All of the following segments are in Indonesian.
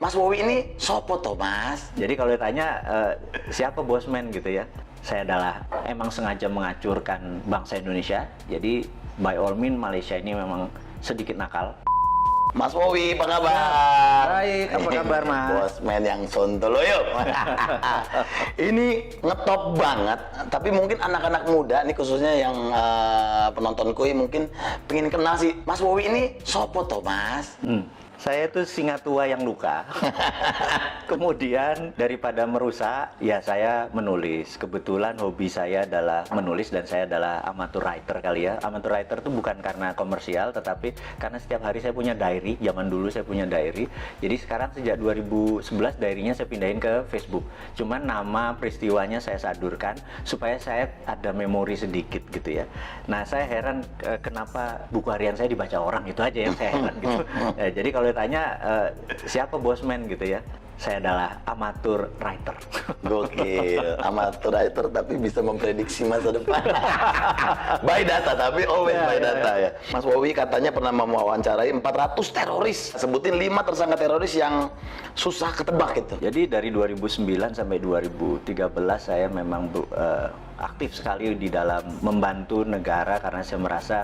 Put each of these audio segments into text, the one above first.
Mas Wowi ini sopo toh mas? Jadi kalau ditanya siapa bosman gitu ya, saya adalah emang sengaja mengacurkan bangsa Indonesia. Jadi by all means Malaysia ini memang sedikit nakal. Mas Wowi, apa kabar? Baik, apa kabar mas? Bosman yang sontoloyo. Ini ngetop banget, tapi mungkin anak-anak muda nih khususnya yang penontonku mungkin pengen kenal sih. Mas Wowi ini sopo toh mas? Saya itu singa tua yang luka. Kemudian daripada merusak, ya saya menulis. Kebetulan hobi saya adalah menulis dan saya adalah amateur writer kali ya. Amateur writer itu bukan karena komersial, tetapi karena setiap hari saya punya diary. Zaman dulu saya punya diary. Jadi sekarang sejak 2011 diary-nya saya pindahin ke Facebook. Cuman nama peristiwanya saya sadurkan supaya saya ada memori sedikit gitu ya. Nah saya heran kenapa buku harian saya dibaca orang, itu aja yang saya heran gitu. Jadi kalau ditanya siapa bosman gitu ya, saya adalah amatur writer. Gokil, amatur writer tapi bisa memprediksi masa depan. By data, tapi always by data ya. Mas Wowi katanya pernah mewawancarai 400 teroris. Sebutin 5 tersangka teroris yang susah ketebak gitu. Jadi dari 2009 sampai 2013 saya memang aktif sekali di dalam membantu negara karena saya merasa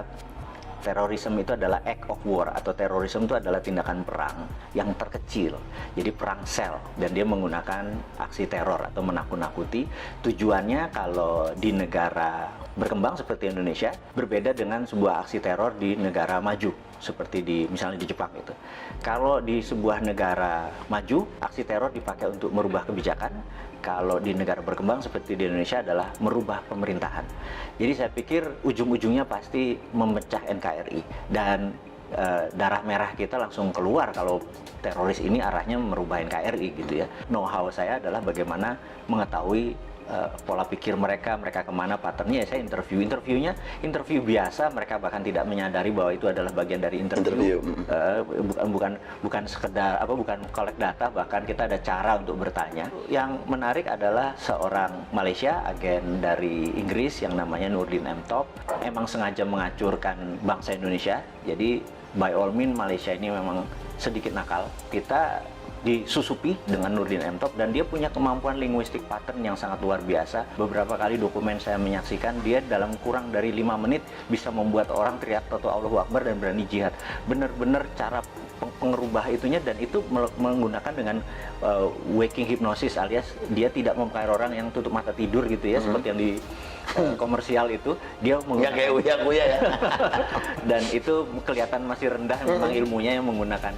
terorisme itu adalah act of war, atau terorisme itu adalah tindakan perang yang terkecil. Jadi perang sel, dan dia menggunakan aksi teror atau menakut-nakuti. Tujuannya kalau di negara berkembang seperti Indonesia berbeda dengan sebuah aksi teror di negara maju seperti misalnya di Jepang itu. Kalau di sebuah negara maju, aksi teror dipakai untuk merubah kebijakan. Kalau di negara berkembang seperti di Indonesia adalah merubah pemerintahan. Jadi saya pikir ujung-ujungnya pasti memecah NKRI, dan darah merah kita langsung keluar kalau teroris ini arahnya merubah NKRI gitu ya. Know-how saya adalah bagaimana mengetahui pola pikir mereka kemana, patternnya. Ya saya interview biasa, mereka bahkan tidak menyadari bahwa itu adalah bagian dari interview. Bukan sekedar bukan collect data, bahkan kita ada cara untuk bertanya. Yang menarik adalah seorang Malaysia, agen dari Inggris yang namanya Nurdin M. Top, emang sengaja mengacurkan bangsa Indonesia. Jadi by all means Malaysia ini memang sedikit nakal. Kita disusupi dengan Nurdin M. Top, dan dia punya kemampuan linguistik pattern yang sangat luar biasa. Beberapa kali dokumen saya menyaksikan, dia dalam kurang dari 5 menit bisa membuat orang teriak Toto Allahu Akbar dan berani jihad. Bener-bener cara pengerubah itunya, dan itu menggunakan dengan waking hypnosis, alias dia tidak memakai orang yang tutup mata tidur gitu ya, seperti yang di komersial itu. Dia nggak kayak uya-uya ya. Dan itu kelihatan masih rendah memang ilmunya yang menggunakan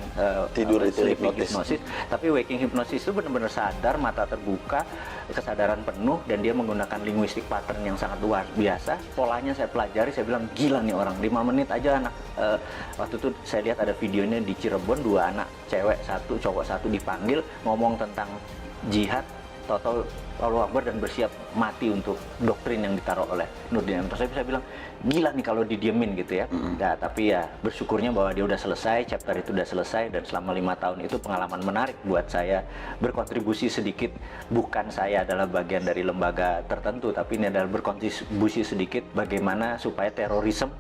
tidur itu hipnosis. Tapi waking hypnosis itu benar-benar sadar, mata terbuka, kesadaran penuh, dan dia menggunakan linguistik pattern yang sangat luar biasa. Polanya saya pelajari, saya bilang gila nih orang, 5 menit aja anak. Waktu itu saya lihat ada videonya di Cirebon, 2 anak, cewek 1, cowok 1 dipanggil ngomong tentang jihad, Toto Allahu Akbar, dan bersiap mati untuk doktrin yang ditaruh oleh Nurdin M. Top. Saya bisa bilang gila nih kalau didiemin gitu ya. Nah, tapi ya bersyukurnya bahwa dia udah selesai, chapter itu udah selesai, dan selama 5 tahun itu pengalaman menarik buat saya, berkontribusi sedikit. Bukan saya adalah bagian dari lembaga tertentu, tapi ini adalah berkontribusi sedikit bagaimana supaya terorisme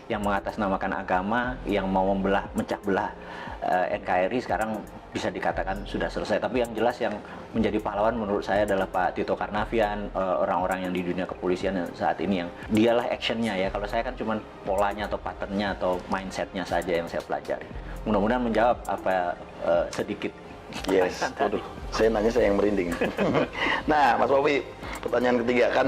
yang mengatasnamakan agama, yang mau mecah belah NKRI sekarang bisa dikatakan sudah selesai. Tapi yang jelas yang menjadi pahlawan menurut saya adalah Pak Tito Karnavian, orang-orang yang di dunia kepolisian saat ini, yang dialah actionnya ya. Kalau saya kan cuma polanya atau patternnya atau mindsetnya saja yang saya pelajari. Mudah-mudahan menjawab apa sedikit. Yes, aduh, saya nanya saya yang merinding. Nah, Mas Wowi, pertanyaan ketiga kan,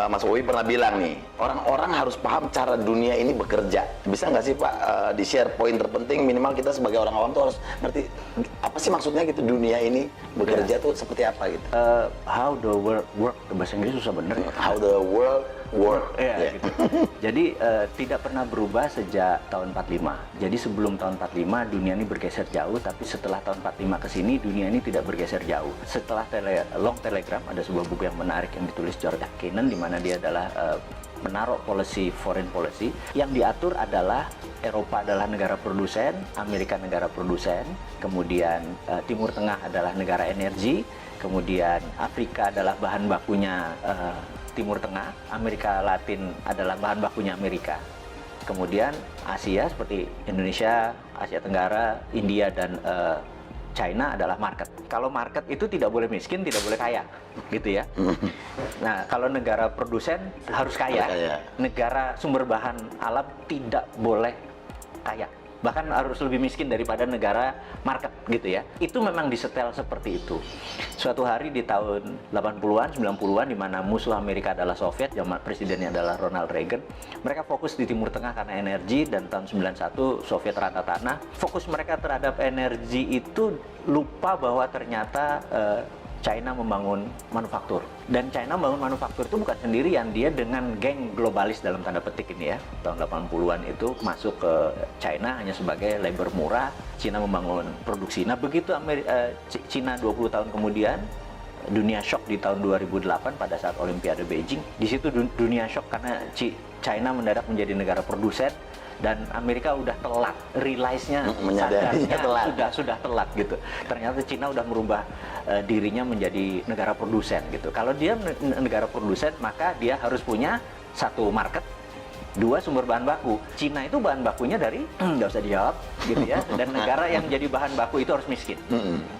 Mas Wowi pernah bilang nih, orang-orang harus paham cara dunia ini bekerja. Bisa nggak sih Pak di-share poin terpenting, minimal kita sebagai orang awam tuh harus ngerti apa sih maksudnya gitu, dunia ini bekerja tuh seperti apa gitu. How the world work, bahasa Inggris susah bener ya. How the world work. Gitu. Jadi tidak pernah berubah sejak tahun 45. Jadi sebelum tahun 45 dunia ini bergeser jauh, tapi setelah tahun 45 ke sini dunia ini tidak bergeser jauh. Setelah Long Telegram, ada sebuah buku yang menarik yang ditulis George Kennan, di mana dia adalah menaruh foreign policy yang diatur adalah Eropa adalah negara produsen, Amerika negara produsen, kemudian Timur Tengah adalah negara energi, kemudian Afrika adalah bahan bakunya Timur Tengah, Amerika Latin adalah bahan bakunya Amerika. Kemudian Asia seperti Indonesia, Asia Tenggara, India, dan China adalah market. Kalau market itu tidak boleh miskin, tidak boleh kaya, gitu ya. Nah, kalau negara produsen harus kaya. Negara sumber bahan alam tidak boleh kaya. Bahkan harus lebih miskin daripada negara market, gitu ya. Itu memang disetel seperti itu. Suatu hari di tahun 80-an, 90-an, di mana musuh Amerika adalah Soviet, zaman presidennya adalah Ronald Reagan. Mereka fokus di Timur Tengah karena energi, dan tahun 91 Soviet rata tanah. Fokus mereka terhadap energi itu lupa bahwa ternyata China membangun manufaktur. Dan China membangun manufaktur itu bukan sendirian, dia dengan geng globalis dalam tanda petik ini ya. Tahun 80-an itu masuk ke China hanya sebagai labor murah, China membangun produksi. Nah, begitu China 20 tahun kemudian, dunia shock di tahun 2008 pada saat Olimpiade Beijing. Di situ dunia shock karena China mendadak menjadi negara produsen, dan Amerika udah telat, realize-nya, sadarnya sudah telat gitu. Ternyata Cina udah merubah dirinya menjadi negara produsen gitu. Kalau dia negara produsen, maka dia harus punya satu market, dua sumber bahan baku. Cina itu bahan bakunya dari nggak usah dijawab gitu ya. Dan negara yang jadi bahan baku itu harus miskin.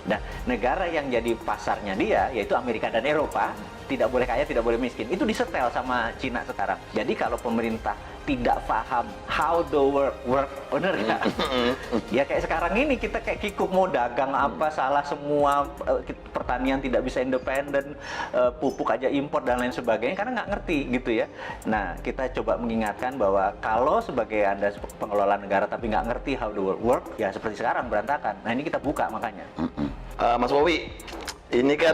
Dan negara yang jadi pasarnya dia, yaitu Amerika dan Eropa, tidak boleh kaya, tidak boleh miskin. Itu disetel sama Cina sekarang. Jadi kalau pemerintah tidak paham how the work, bener nggak? Ya kayak sekarang ini kita kayak kikuk mau dagang apa, salah semua, pertanian tidak bisa independen, pupuk aja impor dan lain sebagainya karena nggak ngerti gitu ya. Nah, kita coba mengingatkan bahwa kalau sebagai Anda pengelola negara tapi nggak ngerti how the work, ya seperti sekarang berantakan. Nah, ini kita buka makanya. Mas Bowie, ini kan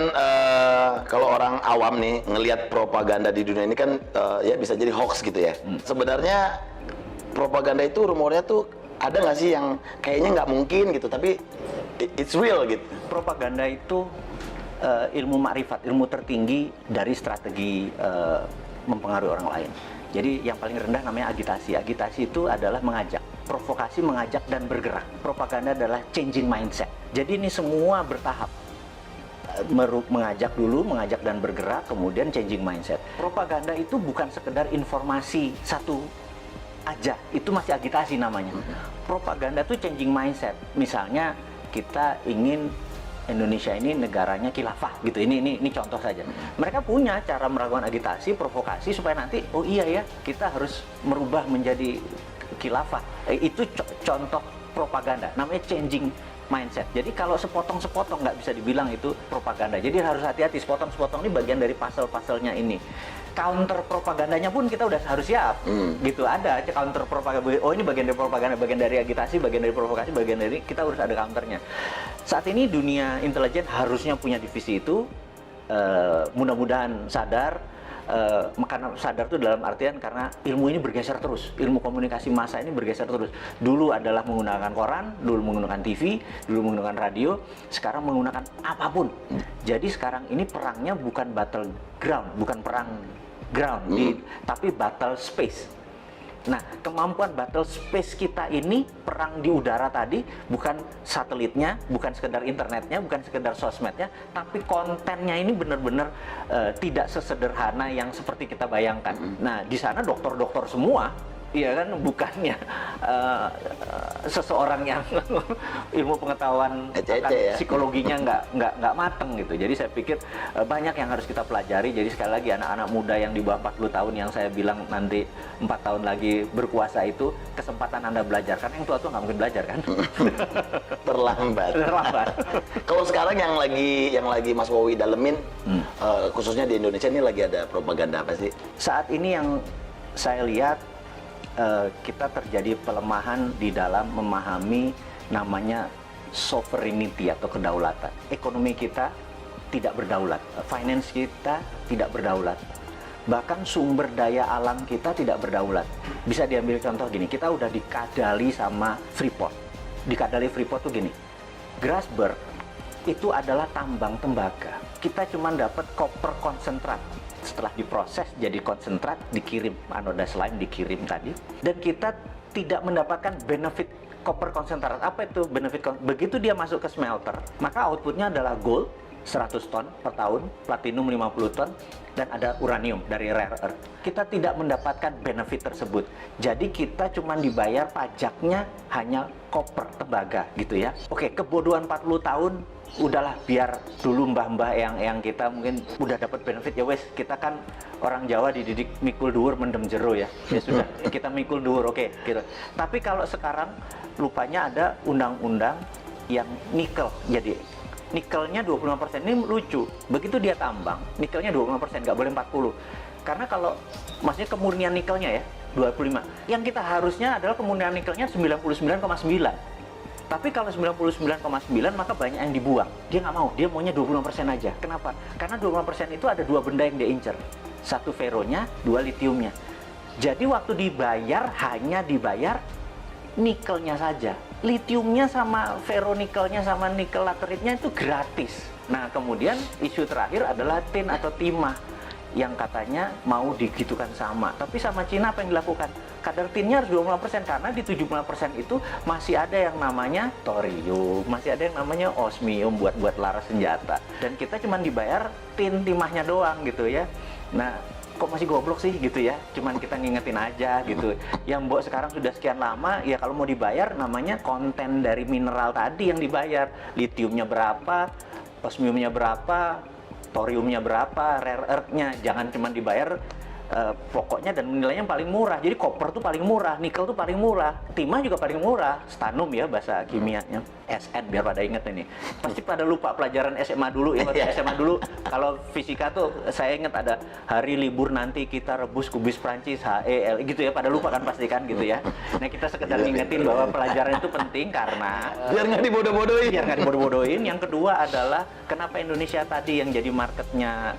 kalau orang awam nih ngelihat propaganda di dunia ini kan ya bisa jadi hoax gitu ya. Sebenarnya propaganda itu rumornya tuh ada nggak sih yang kayaknya nggak mungkin gitu, tapi it's real gitu. Propaganda itu ilmu makrifat, ilmu tertinggi dari strategi mempengaruhi orang lain. Jadi yang paling rendah namanya agitasi. Agitasi itu adalah mengajak, provokasi, mengajak dan bergerak. Propaganda adalah changing mindset. Jadi ini semua bertahap. Mengajak dulu, mengajak dan bergerak, kemudian changing mindset. Propaganda itu bukan sekedar informasi satu aja, itu masih agitasi namanya. Propaganda itu changing mindset. Misalnya kita ingin Indonesia ini negaranya khilafah gitu. Ini contoh saja. Mereka punya cara melakukan agitasi, provokasi supaya nanti oh iya ya, kita harus merubah menjadi khilafah. Itu contoh propaganda. Namanya changing mindset. Jadi kalau sepotong-sepotong nggak bisa dibilang itu propaganda. Jadi harus hati-hati, sepotong-sepotong ini bagian dari pasal-pasalnya ini. Counter propagandanya pun kita udah harus siap. Gitu, ada counter propaganda. Oh, ini bagian dari propaganda, bagian dari agitasi, bagian dari provokasi, bagian dari, kita harus ada counternya. Saat ini dunia intelijen harusnya punya divisi itu. Mudah-mudahan sadar. Karena sadar itu dalam artian karena ilmu ini bergeser terus, ilmu komunikasi massa ini bergeser terus. Dulu adalah menggunakan koran, dulu menggunakan TV, dulu menggunakan radio, sekarang menggunakan apapun. Jadi sekarang ini perangnya bukan battle ground, bukan perang ground, tapi battle space. Nah, kemampuan battle space kita ini, perang di udara tadi, bukan satelitnya, bukan sekedar internetnya, bukan sekedar sosmednya, tapi kontennya ini benar-benar tidak sesederhana yang seperti kita bayangkan. Nah, di sana dokter-dokter semua, iya kan, bukannya seseorang yang ilmu pengetahuan ya. Psikologinya nggak mateng gitu. Jadi saya pikir banyak yang harus kita pelajari. Jadi sekali lagi anak-anak muda yang di bawah 40 tahun yang saya bilang nanti 4 tahun lagi berkuasa itu, kesempatan Anda belajar, karena yang tua-tua nggak mungkin belajar kan. Terlambat. Kalau sekarang yang lagi Mas Bowie dalemin, khususnya di Indonesia ini lagi ada propaganda apa sih? Saat ini yang saya lihat kita terjadi pelemahan di dalam memahami namanya sovereignty atau kedaulatan. Ekonomi kita tidak berdaulat, finance kita tidak berdaulat, bahkan sumber daya alam kita tidak berdaulat. Bisa diambil contoh gini, kita udah dikadali sama Freeport. Dikadali Freeport tuh gini, Grasberg itu adalah tambang tembaga. Kita cuma dapat koper konsentrat. Setelah diproses jadi konsentrat, dikirim anoda slime, dikirim tadi, dan kita tidak mendapatkan benefit koper konsentrat. Apa itu benefit? Begitu dia masuk ke smelter, maka outputnya adalah gold, 100 ton per tahun, platinum 50 ton, dan ada uranium dari rare earth. Kita tidak mendapatkan benefit tersebut. Jadi kita cuma dibayar pajaknya hanya koper, tembaga gitu ya. Oke, kebodohan 40 tahun, udahlah biar dulu mbah-mbah yang kita mungkin udah dapat benefit ya wes. Kita kan orang Jawa dididik mikul dhuwur mendem jero ya. Ya sudah, kita mikul dhuwur, oke gitu. Tapi kalau sekarang rupanya ada undang-undang yang nikel. Jadi nikelnya 25%, ini lucu. Begitu dia tambang, nikelnya 25%, nggak boleh 40. Karena kalau, maksudnya kemurnian nikelnya ya, 25. Yang kita harusnya adalah kemurnian nikelnya 99,9. Tapi kalau 99,9 maka banyak yang dibuang. Dia nggak mau, dia maunya 25% aja. Kenapa? Karena 25% itu ada dua benda yang dia incer. Satu feronya, dua litiumnya. Jadi waktu dibayar, hanya dibayar nikelnya saja. Litiumnya sama feronikelnya sama nikel lateritnya itu gratis. Nah, kemudian isu terakhir adalah tin atau timah yang katanya mau digitukan sama. Tapi sama Cina apa yang dilakukan? Kadar tinnya harus 25% karena di 75% itu masih ada yang namanya thorium, masih ada yang namanya osmium buat laras senjata. Dan kita cuma dibayar tin timahnya doang gitu ya. Nah, kok masih goblok sih gitu ya, cuman kita ngingetin aja gitu. Yang Mbok sekarang sudah sekian lama, ya kalau mau dibayar namanya konten dari mineral tadi yang dibayar. Litiumnya berapa, osmiumnya berapa, thoriumnya berapa, rare earth-nya. Jangan cuma dibayar pokoknya dan nilainya yang paling murah. Jadi koper tuh paling murah, nikel tuh paling murah, timah juga paling murah, stannum ya bahasa kimianya, SN biar pada inget ini. Pasti pada lupa pelajaran SMA dulu ya, SMA dulu kalau fisika tuh saya inget ada hari libur nanti kita rebus kubis Prancis HEL gitu ya, pada lupa kan pasti kan gitu ya. Nah kita sekedar ngingetin bahwa pelajaran itu penting karena biar nggak dibodoh-bodohin. Biar nggak dibodoh-bodohin. Yang kedua adalah kenapa Indonesia tadi yang jadi marketnya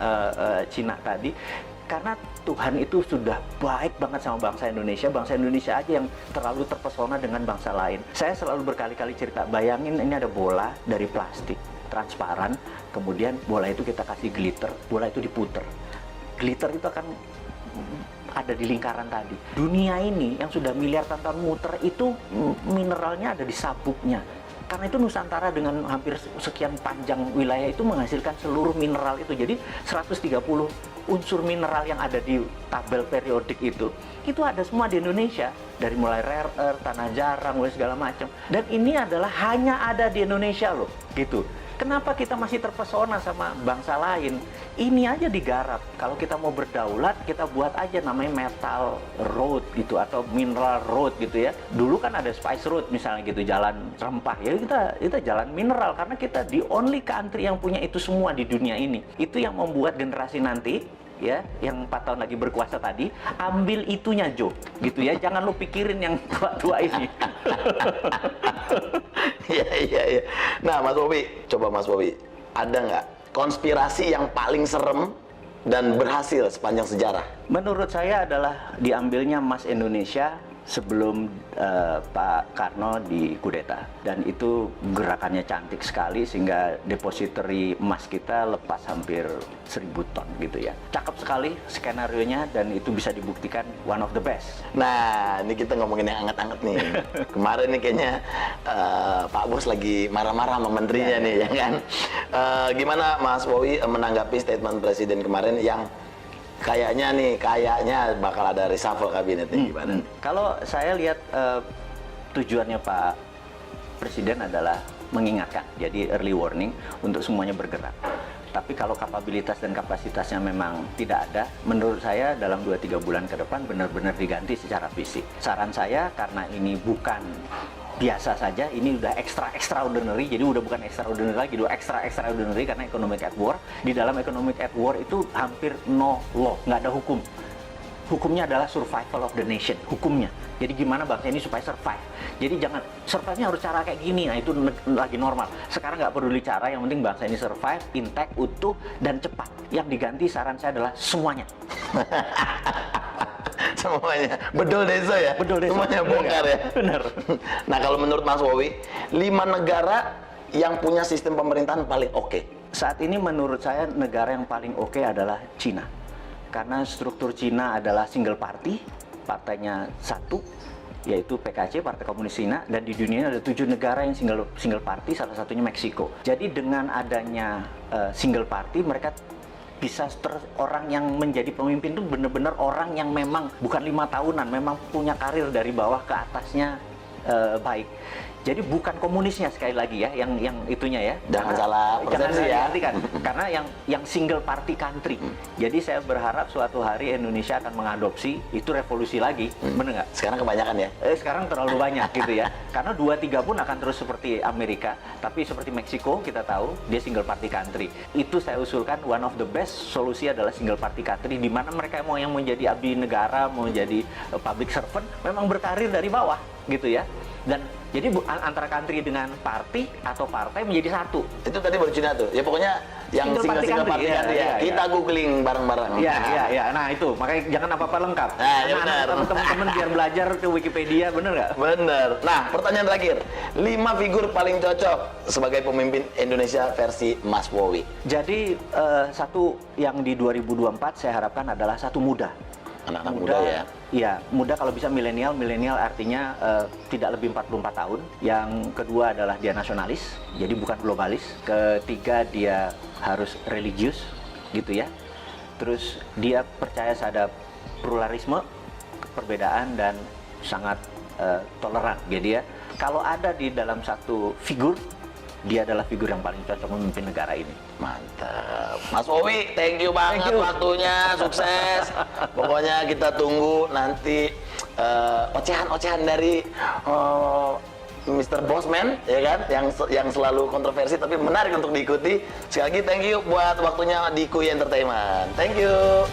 Cina tadi. Karena Tuhan itu sudah baik banget sama bangsa Indonesia aja yang terlalu terpesona dengan bangsa lain. Saya selalu berkali-kali cerita, bayangin ini ada bola dari plastik, transparan, kemudian bola itu kita kasih glitter, bola itu diputer. Glitter itu akan ada di lingkaran tadi. Dunia ini yang sudah miliar tahun muter itu mineralnya ada di sabuknya. Karena itu Nusantara dengan hampir sekian panjang wilayah itu menghasilkan seluruh mineral itu. Jadi 130 unsur mineral yang ada di tabel periodik itu ada semua di Indonesia. Dari mulai rare earth, tanah jarang, segala macam. Dan ini adalah hanya ada di Indonesia loh, gitu. Kenapa kita masih terpesona sama bangsa lain? Ini aja digarap. Kalau kita mau berdaulat, kita buat aja namanya metal road gitu atau mineral road gitu ya. Dulu kan ada spice road misalnya gitu, jalan rempah ya, kita jalan mineral karena kita the only country yang punya itu semua di dunia ini. Itu yang membuat generasi nanti ya, yang 4 tahun lagi berkuasa tadi, ambil itunya Jo, gitu ya. Jangan lu pikirin yang tua-tua ini. Iya. Nah, Mas Bobi, coba Mas Bobi, ada nggak konspirasi yang paling serem dan berhasil sepanjang sejarah? Menurut saya adalah diambilnya emas Indonesia sebelum Pak Karno dikudeta, dan itu gerakannya cantik sekali sehingga depository emas kita lepas hampir 1000 ton gitu ya. Cakep sekali skenarionya dan itu bisa dibuktikan one of the best. Nah, ini kita ngomongin yang anget-anget nih. Kemarin nih kayaknya Pak Bos lagi marah-marah sama menterinya nih, ya kan? Gimana Mas Bobi menanggapi statement Presiden kemarin yang kayaknya bakal ada reshuffle kabinetnya gimana? Kalau saya lihat tujuannya Pak Presiden adalah mengingatkan, jadi early warning untuk semuanya bergerak. Tapi kalau kapabilitas dan kapasitasnya memang tidak ada, menurut saya dalam 2-3 bulan ke depan benar-benar diganti secara fisik. Saran saya, karena ini bukan biasa saja, ini udah extraordinary, jadi udah bukan extraordinary lagi, udah extraordinary karena economic at war. Di dalam economic at war itu hampir no law, nggak ada hukum. Hukumnya adalah survival of the nation, hukumnya. Jadi gimana bangsa ini supaya survive. Jadi jangan, survive-nya harus cara kayak gini, nah itu lagi normal. Sekarang nggak peduli cara, yang penting bangsa ini survive, intact, utuh, dan cepat. Yang diganti saran saya adalah semuanya. Semuanya, bedol desa ya? Bedol desa. Semuanya bongkar ya? Bener. Nah, kalau menurut Mas Bobi, 5 negara yang punya sistem pemerintahan paling oke. Saat ini menurut saya negara yang paling oke adalah Cina. Karena struktur Cina adalah single party, partainya satu, yaitu PKC, Partai Komunis Cina, dan di dunia ada 7 negara yang single party, salah satunya Meksiko. Jadi dengan adanya single party, mereka bisa orang yang menjadi pemimpin itu benar-benar orang yang memang bukan 5 tahunan, memang punya karir dari bawah ke atasnya baik. Jadi bukan komunisnya sekali lagi ya, yang itunya ya. Jangan salah persepsi ya. Kan? Karena yang single party country. Jadi saya berharap suatu hari Indonesia akan mengadopsi itu revolusi lagi, bener nggak? Sekarang kebanyakan ya. Sekarang terlalu banyak gitu ya. Karena 2-3 pun akan terus seperti Amerika, tapi seperti Meksiko kita tahu dia single party country. Itu saya usulkan one of the best solusi adalah single party country, di mana mereka mau yang menjadi abdi negara, mau jadi public servant, memang berkarir dari bawah gitu ya. Dan jadi antara country dengan party atau partai menjadi satu. Itu tadi baru Cina tuh. Ya pokoknya yang single party country ya. Kita googling bareng-bareng. Iya. Nah itu, makanya jangan apa-apa lengkap. Nah, ya benar. Teman-teman biar belajar ke Wikipedia, bener nggak? Bener. Nah, pertanyaan terakhir. 5 figur paling cocok sebagai pemimpin Indonesia versi Mas Wowi. Jadi satu yang di 2024 saya harapkan adalah satu muda. Anak-anak muda ya. Iya, muda kalau bisa milenial. Milenial artinya tidak lebih 44 tahun. Yang kedua adalah dia nasionalis, jadi bukan globalis. Ketiga dia harus religius, gitu ya. Terus dia percaya terhadap pluralisme, perbedaan, dan sangat toleran. Jadi ya, kalau ada di dalam satu figur, dia adalah figur yang paling cocok memimpin negara ini. Mantap. Mas Wowi, thank you banget waktunya, sukses. Pokoknya kita tunggu nanti ocehan-ocehan dari Mr. Bosman, ya kan, yang selalu kontroversi tapi menarik untuk diikuti. Sekali lagi thank you buat waktunya di Kui Entertainment. Thank you.